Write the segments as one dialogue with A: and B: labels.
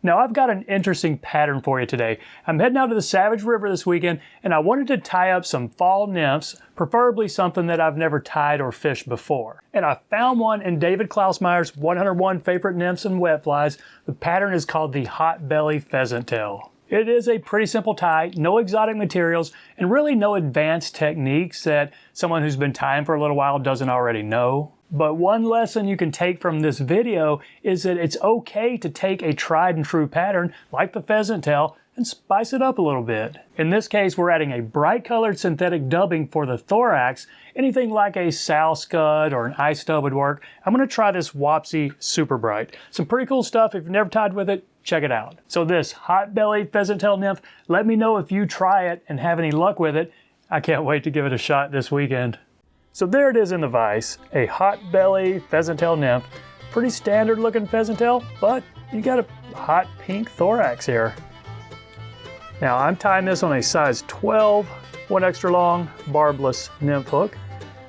A: Now I've got an interesting pattern for you today. I'm heading out to the Savage River this weekend and I wanted to tie up some fall nymphs, preferably something that I've never tied or fished before. And I found one in David Klausmeyer's 101 Favorite Nymphs and Wet Flies. The pattern is called the Hot-Belly Pheasant Tail. It is a pretty simple tie, no exotic materials, and really no advanced techniques that someone who's been tying for a little while doesn't already know. But one lesson you can take from this video is that it's okay to take a tried and true pattern like the pheasant tail and spice it up a little bit. In this case, we're adding a bright colored synthetic dubbing for the thorax. Anything like a sow scud or an ice stub would work. I'm going to try this Wapsi Super Bright. Some pretty cool stuff. If you've never tied with it, check it out. So this Hot-Belly Pheasant Tail nymph, let me know if you try it and have any luck with it. I can't wait to give it a shot this weekend. So there it is in the vise, a Hot-Belly Pheasant Tail nymph. Pretty standard looking pheasant tail, but you got a hot pink thorax here. Now I'm tying this on a size 12, 1 extra long, barbless nymph hook.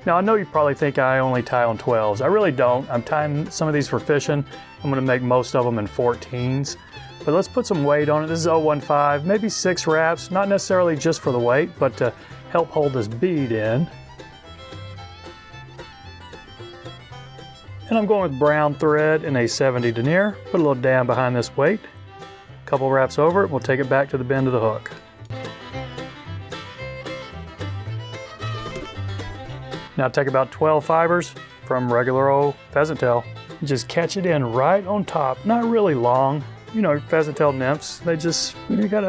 A: Now I know you probably think I only tie on 12s. I really don't. I'm tying some of these for fishing. I'm gonna make most of them in 14s. But let's put some weight on it. This is 015, maybe 6 wraps, not necessarily just for the weight, but to help hold this bead in. And I'm going with brown thread in a 70 denier. Put a little dam behind this weight. A couple wraps over it, we'll take it back to the bend of the hook. Now take about 12 fibers from regular old pheasant tail and just catch it in right on top. Not really long. You know, pheasant tail nymphs, you got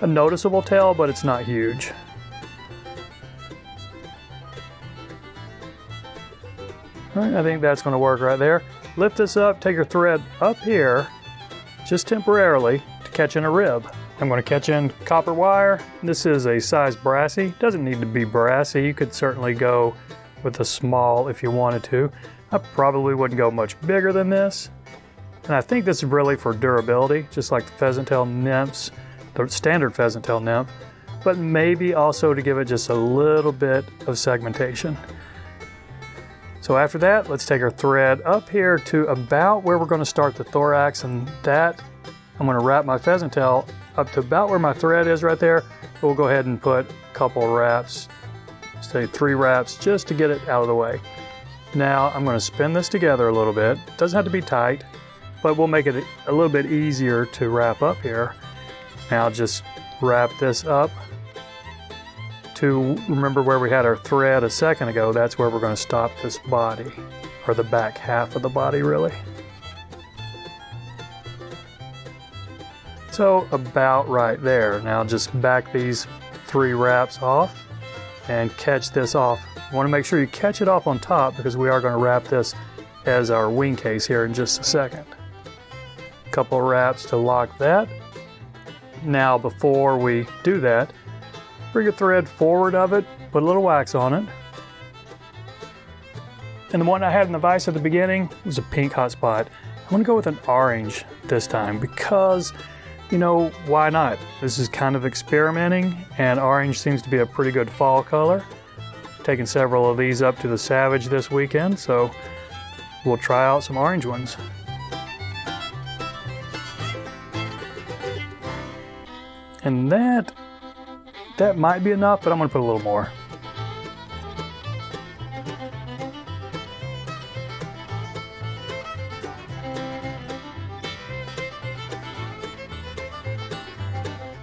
A: a noticeable tail, but it's not huge. All right, I think that's going to work right there. Lift this up, take your thread up here, just temporarily, to catch in a rib. I'm going to catch in copper wire. This is a size brassy. Doesn't need to be brassy. You could certainly go with a small if you wanted to. I probably wouldn't go much bigger than this. And I think this is really for durability, just like the pheasant tail nymphs, the standard pheasant tail nymph, but maybe also to give it just a little bit of segmentation. So after that, let's take our thread up here to about where we're going to start the thorax, and that I'm going to wrap my pheasant tail up to about where my thread is right there. We'll go ahead and put a couple wraps, say 3 wraps, just to get it out of the way. Now I'm going to spin this together a little bit. It doesn't have to be tight, but we'll make it a little bit easier to wrap up here. Now just wrap this up to, remember where we had our thread a second ago, that's where we're going to stop this body, or the back half of the body really. So about right there. Now just back these 3 wraps off and catch this off. You want to make sure you catch it off on top because we are going to wrap this as our wing case here in just a second. Couple of wraps to lock that. Now before we do that, bring your thread forward of it, put a little wax on it. And the one I had in the vise at the beginning was a pink hot spot. I'm going to go with an orange this time because, you know, why not? This is kind of experimenting, and orange seems to be a pretty good fall color. Taking several of these up to the Savage this weekend, so we'll try out some orange ones. And that might be enough, but I'm going to put a little more.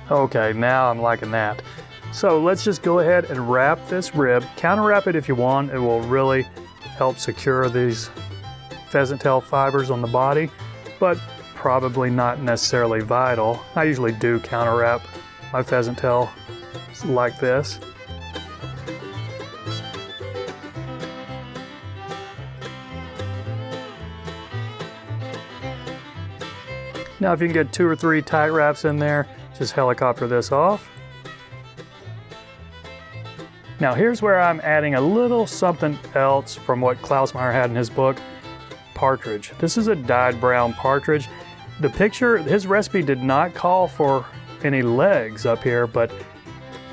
A: Okay, now I'm liking that. So let's just go ahead and wrap this rib. Counter wrap it if you want. It will really help secure these pheasant tail fibers on the body, but probably not necessarily vital. I usually do counter wrap my pheasant tail like this. Now if you can get 2 or 3 tight wraps in there, just helicopter this off. Now here's where I'm adding a little something else from what Klausmeyer had in his book, Partridge. This is a dyed brown partridge. The picture, his recipe did not call for any legs up here, but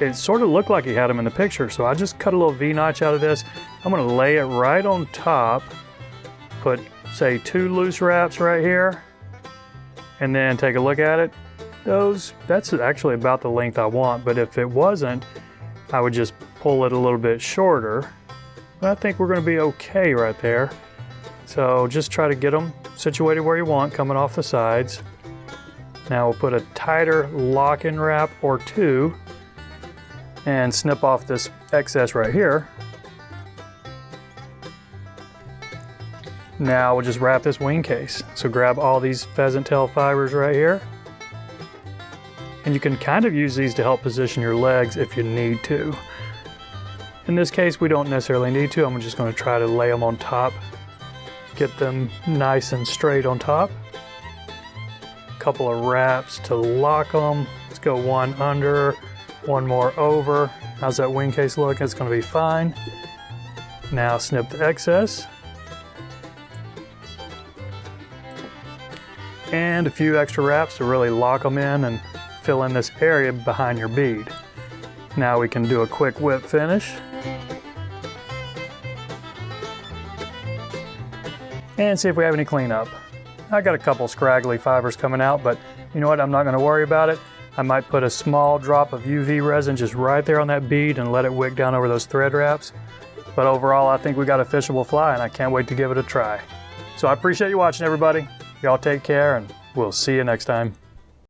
A: it sort of looked like he had them in the picture. So I just cut a little V-notch out of this. I'm gonna lay it right on top, put say 2 loose wraps right here, and then take a look at it. That's actually about the length I want, but if it wasn't, I would just pull it a little bit shorter. But I think we're going to be okay right there. So just try to get them situated where you want, coming off the sides. Now we'll put a tighter lock-in wrap or two and snip off this excess right here. Now we'll just wrap this wing case. So grab all these pheasant tail fibers right here. And you can kind of use these to help position your legs if you need to. In this case, we don't necessarily need to. I'm just going to try to lay them on top. Get them nice and straight on top. A couple of wraps to lock them. Let's go one under, one more over. How's that wing case look? It's going to be fine. Now snip the excess. And a few extra wraps to really lock them in and fill in this area behind your bead. Now we can do a quick whip finish. And see if we have any cleanup. I got a couple scraggly fibers coming out, but you know what? I'm not going to worry about it. I might put a small drop of UV resin just right there on that bead and let it wick down over those thread wraps. But overall, I think we got a fishable fly, and I can't wait to give it a try. So I appreciate you watching, everybody. Y'all take care, and we'll see you next time.